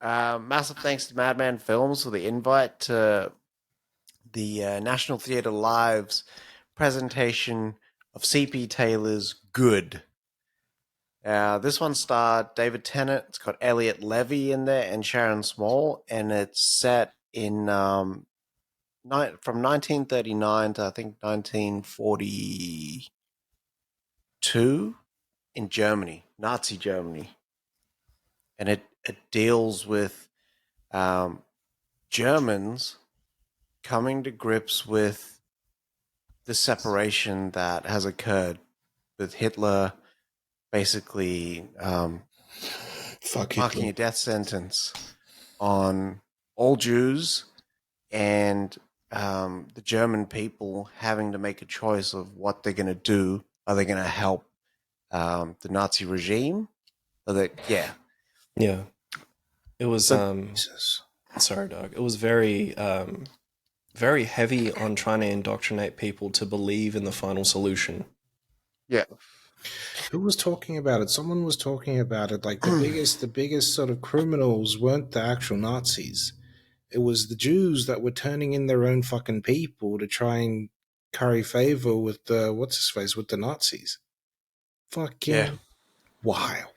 Massive thanks to Madman Films for the invite to the National Theatre Live's presentation of C.P. Taylor's Good. This one starred David Tennant. It's got Elliot Levy in there and Sharon Small, and it's set in from 1939 to I think 1942 in Germany, Nazi Germany, and it deals with Germans coming to grips with the separation that has occurred with Hitler basically marking a death sentence on all Jews and the German people having to make a choice of what they're going to do. Are they going to help the Nazi regime? Yeah. It was sorry, Doug. It was very very heavy on trying to indoctrinate people to believe in the final solution. Yeah. Who was talking about it? Someone was talking about it. Like the biggest sort of criminals weren't the actual Nazis. It was the Jews that were turning in their own fucking people to try and curry favor with the with the Nazis. Fucking wild.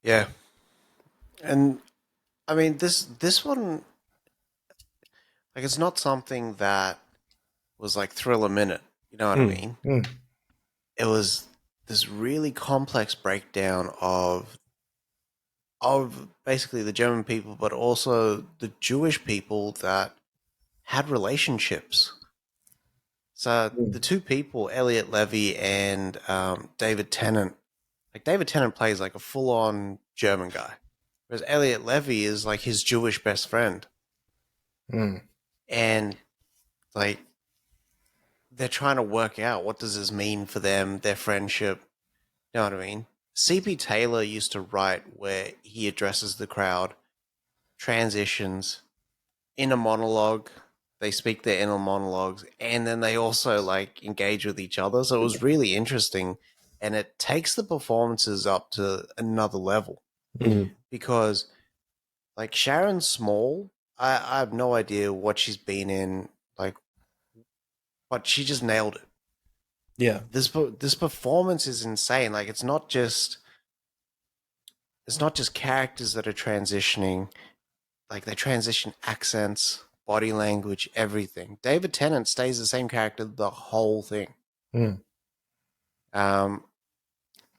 Yeah. And I mean this one, like, it's not something that was like thrill a minute. You know what I mean? It was this really complex breakdown of basically the German people, but also the Jewish people that had relationships. So the two people, Elliot Levy and David Tennant, like David Tennant plays like a full-on German guy, whereas Elliot Levy is like his Jewish best friend. And like they're trying to work out what does this mean for them, their friendship. You know what I mean? C.P. Taylor used to write where he addresses the crowd, transitions, inner monologue. They speak their inner monologues, and then they also like engage with each other. So it was really interesting, and it takes the performances up to another level because, like, Sharon Small, I have no idea what she's been in, like, but she just nailed it. Yeah, this performance is insane. Like, it's not just characters that are transitioning. Like, they transition accents, body language, everything. David Tennant stays the same character the whole thing. And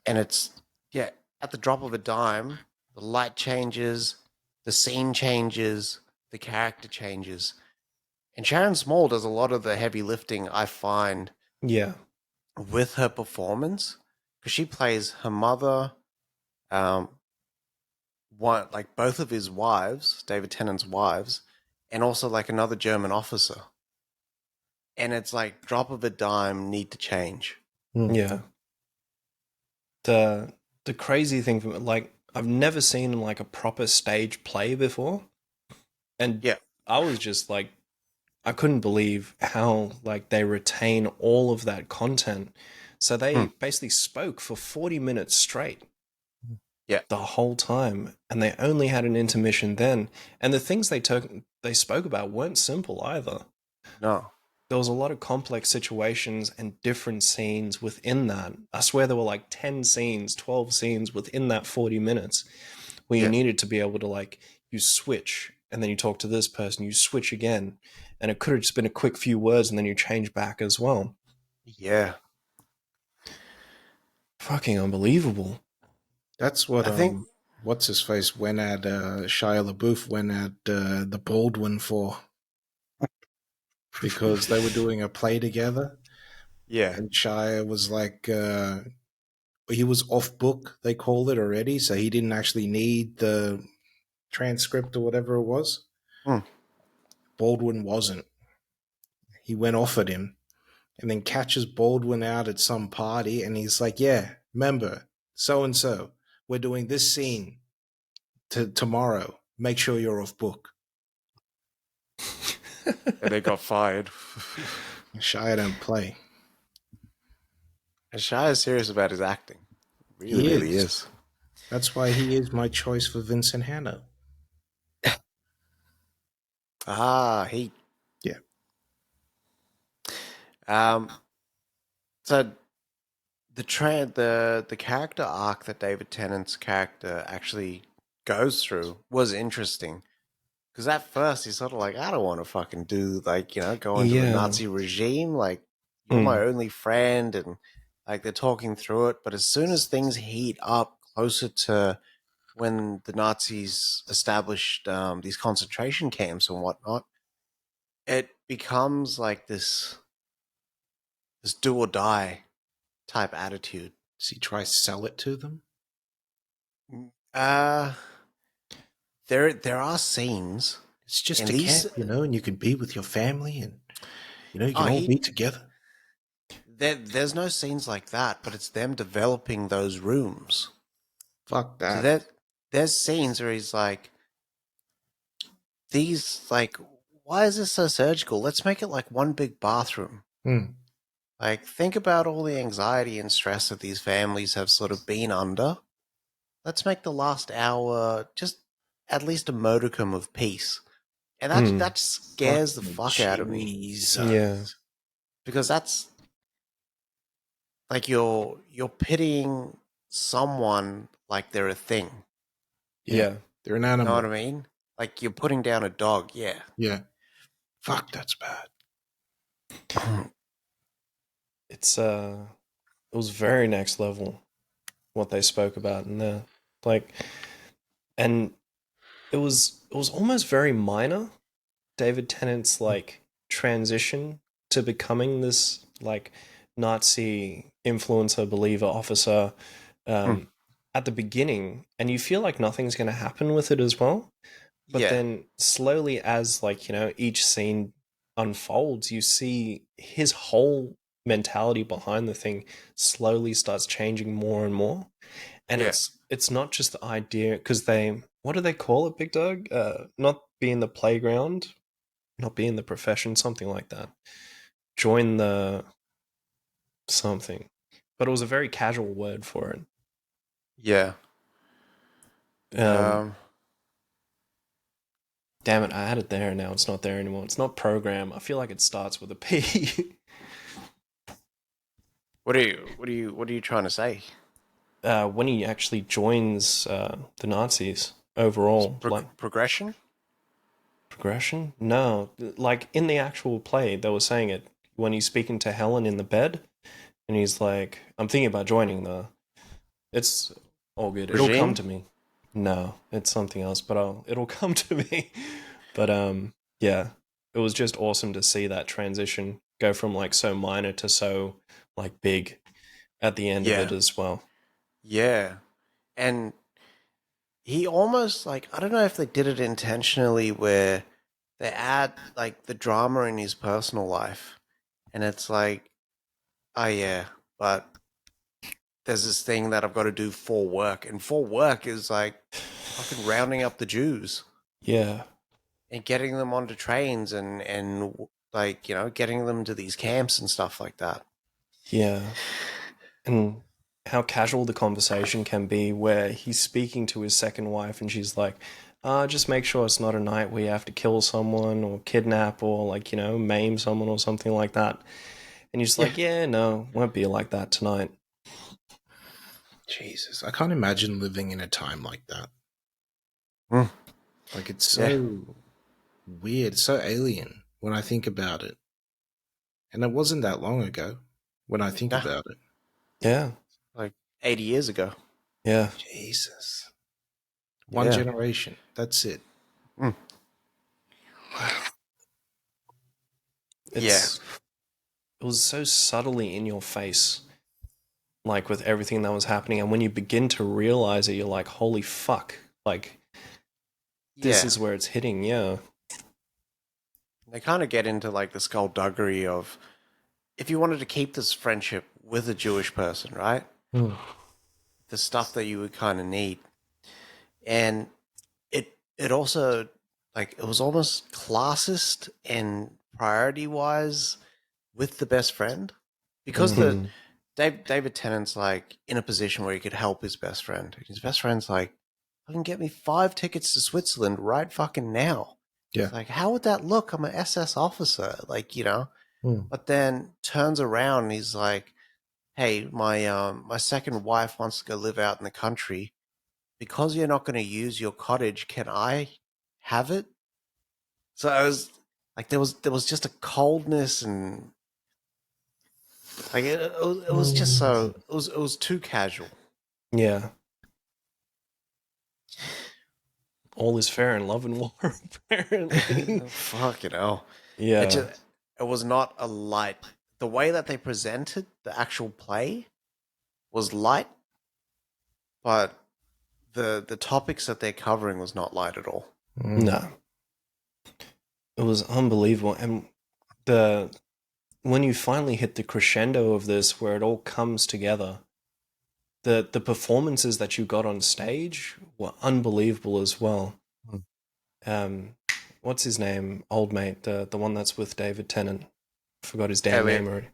it's at the drop of a dime, the light changes, the scene changes, the character changes. And Sharon Small does a lot of the heavy lifting, I find. Yeah. With her performance, because she plays her mother, like both of his wives, David Tennant's wives, and also like another German officer. And it's like drop of a dime, need to change. Yeah. The crazy thing, like, I've never seen like a proper stage play before, and I was just like, I couldn't believe how like they retain all of that content. So they basically spoke for 40 minutes straight. Yeah. The whole time, and they only had an intermission then. And the things they spoke about weren't simple either. No. There was a lot of complex situations and different scenes within that. I swear there were like 10 scenes, 12 scenes within that 40 minutes where you needed to be able to, like, you switch and then you talk to this person, you switch again. And it could have just been a quick few words and then you change back as well. Yeah. Fucking unbelievable. That's what I think. What's his face went at Shia LaBeouf went at the Baldwin for, because they were doing a play together. Yeah. And Shia was like, he was off book, they called it already, so he didn't actually need the transcript or whatever it was. Baldwin wasn't. He went off at him and then catches Baldwin out at some party, and he's like, yeah, remember, so-and-so, we're doing this scene tomorrow. Make sure you're off book. And they got fired. Shia don't play. And Shia is serious about his acting. Really is. That's why he is my choice for Vincent Hanno. He. Yeah. So the character arc that David Tennant's character actually goes through was interesting. Because at first he's sort of like, I don't want to fucking do, like, go into the Yeah. Nazi regime. Like, you're my only friend. And, like, they're talking through it. But as soon as things heat up closer to when the Nazis established these concentration camps and whatnot, it becomes like this do or die type attitude. Does he try to sell it to them? Uh, there are scenes. It's just and a these, camp, and you can be with your family and, you can all be together. There's no scenes like that, but it's them developing those rooms. Fuck that. So there's scenes where he's like, why is this so surgical? Let's make it like one big bathroom. Like, think about all the anxiety and stress that these families have sort of been under. Let's make the last hour just at least a modicum of peace. And that scares the fuck out of me. Yeah. Because that's like you're pitying someone like they're a thing. Yeah. They're an animal. You know what I mean? Like you're putting down a dog, yeah. Yeah. Fuck, that's bad. It was very next level what they spoke about in there. Like, and it was almost very minor, David Tennant's like transition to becoming this like Nazi influencer, believer, officer at the beginning, and you feel like nothing's going to happen with it as well. But then slowly, as like each scene unfolds, you see his whole mentality behind the thing slowly starts changing more and more. And it's not just the idea, because what do they call it, Big Dog? Not be in the playground, not be in the profession, something like that. Join the something. But it was a very casual word for it. Yeah. Damn it, I had it there, now it's not there anymore. It's not program. I feel like it starts with a P. What are you trying to say? When he actually joins the Nazis overall. Progression? Progression? No. Like in the actual play, they were saying it when he's speaking to Helen in the bed, and he's like, I'm thinking about joining it's all good. Regime? It'll come to me. No, it's something else, but it'll come to me. But yeah, it was just awesome to see that transition go from like so minor to so like big at the end of it as well. Yeah. And he almost like, I don't know if they did it intentionally where they add like the drama in his personal life, and it's like, oh yeah, but there's this thing that I've got to do for work, and for work is like fucking rounding up the Jews. Yeah. And getting them onto trains and like, getting them to these camps and stuff like that. Yeah. And how casual the conversation can be where he's speaking to his second wife and she's like, just make sure it's not a night where you have to kill someone or kidnap or like, maim someone or something like that. And he's like, yeah, no, won't be like that tonight. Jesus, I can't imagine living in a time like that. Like, it's so weird, so alien when I think about it. And it wasn't that long ago when I think about it. Yeah. Like 80 years ago. Yeah. Jesus. One generation. That's it. It was so subtly in your face, like with everything that was happening. And when you begin to realize it, you're like, holy fuck. Like, this is where it's hitting, yeah. They kind of get into like the skullduggery of, if you wanted to keep this friendship with a Jewish person, right? The stuff that you would kind of need. And it also, like, it was almost classist and priority-wise with the best friend. Because David Tennant's like in a position where he could help his best friend. His best friend's like, I can get me 5 tickets to Switzerland right fucking now. Yeah. It's like, how would that look? I'm an SS officer, like, you know. Hmm. But then turns around and he's like, hey, my second wife wants to go live out in the country. Because you're not going to use your cottage, can I have it? So I was like, there was just a coldness and like it was just so it was too casual. Yeah. All is fair in love and war, apparently. Fuck, you know. Yeah. It was not a light. The way that they presented the actual play was light, but the topics that they're covering was not light at all. No. It was unbelievable. And when you finally hit the crescendo of this, where it all comes together, the performances that you got on stage were unbelievable as well. What's his name? Old mate, the one that's with David Tennant. Forgot his damn name already.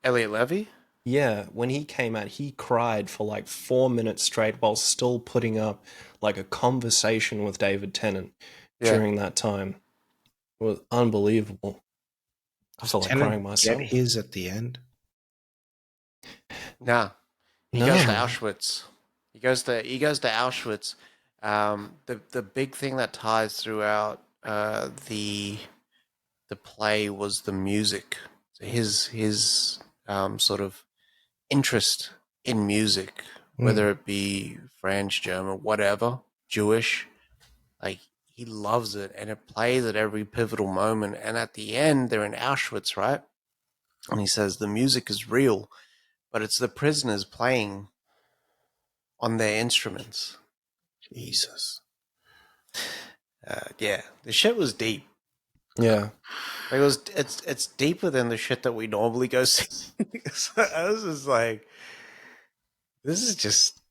Elliot Levy? Yeah, when he came out, he cried for like 4 minutes straight while still putting up like a conversation with David Tennant during that time. It was unbelievable. I felt like crying myself. Get his at the end? Nah. He goes to Auschwitz. He goes to Auschwitz. The big thing that ties throughout the play was the music. So his sort of interest in music, whether it be French, German, whatever, Jewish, like he loves it, and it plays at every pivotal moment. And at the end, they're in Auschwitz, right? And he says the music is real, but it's the prisoners playing on their instruments. Jesus. Yeah, the shit was deep. Yeah. Like it's deeper than the shit that we normally go see. So I was just like, this is just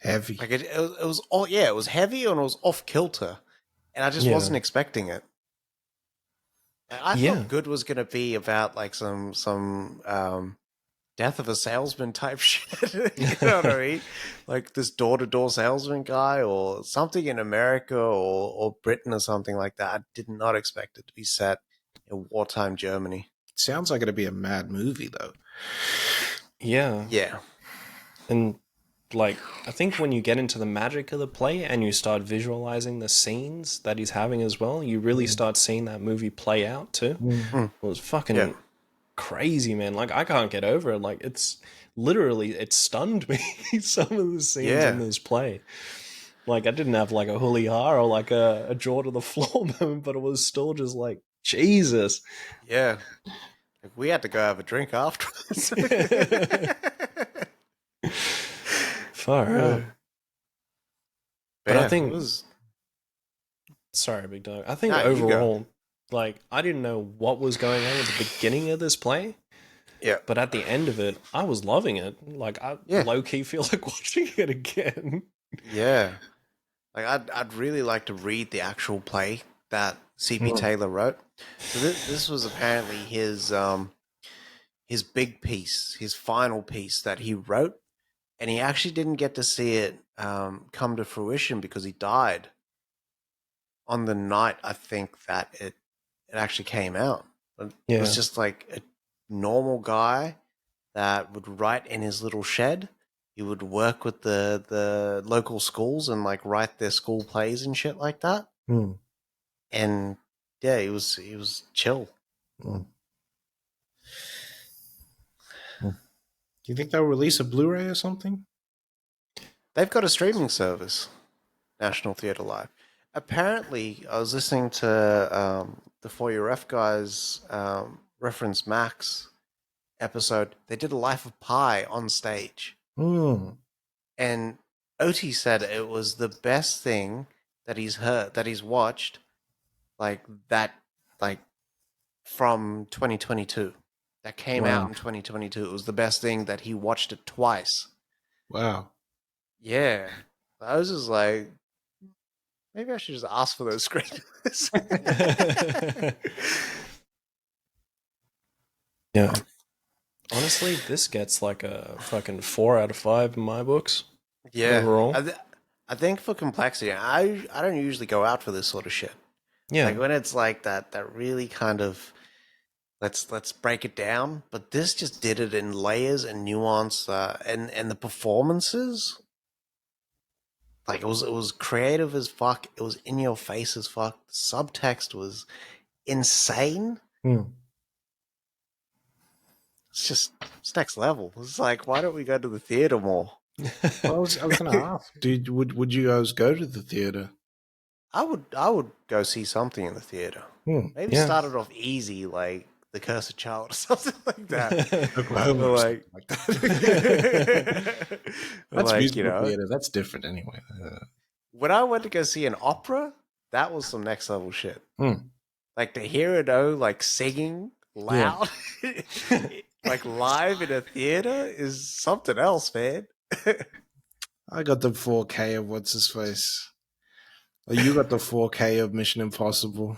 heavy. Like it was all it was heavy and it was off kilter, and I just wasn't expecting it. I thought Good was gonna be about like some death of a salesman type shit. You know what I mean? Like this door-to-door salesman guy or something in America or Britain or something like that. I did not expect it to be set in wartime Germany. It sounds like it'd be a mad movie, though. Yeah. Yeah. And like, I think when you get into the magic of the play and you start visualizing the scenes that he's having as well, you really start seeing that movie play out too. It was fucking crazy, man. Like, I can't get over it. Like, it's literally, it stunned me, some of the scenes in this play. Like, I didn't have like a hooly ha or like a jaw to the floor moment, but it was still just like, Jesus. Yeah. Like, we had to go have a drink afterwards. Far out. But I think... was... Sorry, Big Dog. I think overall, like, I didn't know what was going on at the beginning of this play. Yeah. But at the end of it, I was loving it. Like, I low-key feel like watching it again. Yeah. Like, I'd really like to read the actual play that C.P. Taylor wrote. So this was apparently his big piece, his final piece that he wrote. And he actually didn't get to see it come to fruition because he died on the night, I think, that it actually came out. It was just like a normal guy that would write in his little shed. He would work with the local schools and like write their school plays and shit like that. And yeah, he was chill. Do you think they'll release a Blu-ray or something? They've got a streaming service, National Theatre Live. Apparently, I was listening to the For Your Ref guys Reference Max episode. They did a Life of Pi on stage. And OT said it was the best thing that he's heard, that he's watched, like from 2022. That came out in 2022. It was the best thing that he watched it twice. Wow. Yeah. I was just like, maybe I should just ask for those screeners. Yeah. Honestly, this gets like a fucking 4 out of 5 in my books. Yeah, Overall. I think for complexity, I don't usually go out for this sort of shit. Like Yeah. when it's like that really kind of let's break it down. But this just did it in layers and nuance, and the performances. Like it was creative as fuck. It was in your face as fuck. The subtext was insane. It's next level. It's like, why don't we go to the theater more? Well, I was going to ask, would you guys go to the theater? I would go see something in the theater. Maybe Yeah. start it off easy, like The Cursed Child or something like that. Oklahoma, Or or like, something like that. That's like musical theater. That's different anyway. when I went to go see an opera, that was some next level shit. Hmm. Like to hear it like singing loud, like live in a theater is something else, man. I got the 4K of what's his face. Well, you got the 4K of Mission Impossible.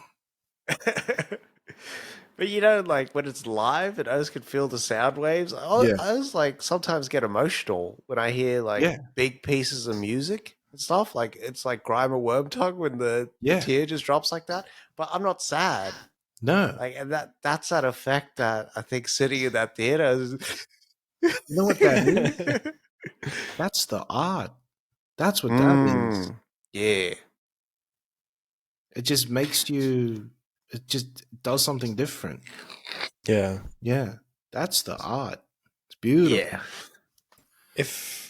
But like when it's live and I just can feel the sound waves, Yeah. I just like sometimes get emotional when I hear like Yeah. big pieces of music and stuff. Like it's like Grime or Wormtongue when the Yeah. tear just drops like that. But I'm not sad. No. Like, and that's that effect that I think sitting in that theater is. You know what that is? That's the art. That's what that is. Yeah. It just makes you. It just does something different. Yeah. Yeah. That's the art. It's beautiful. Yeah. If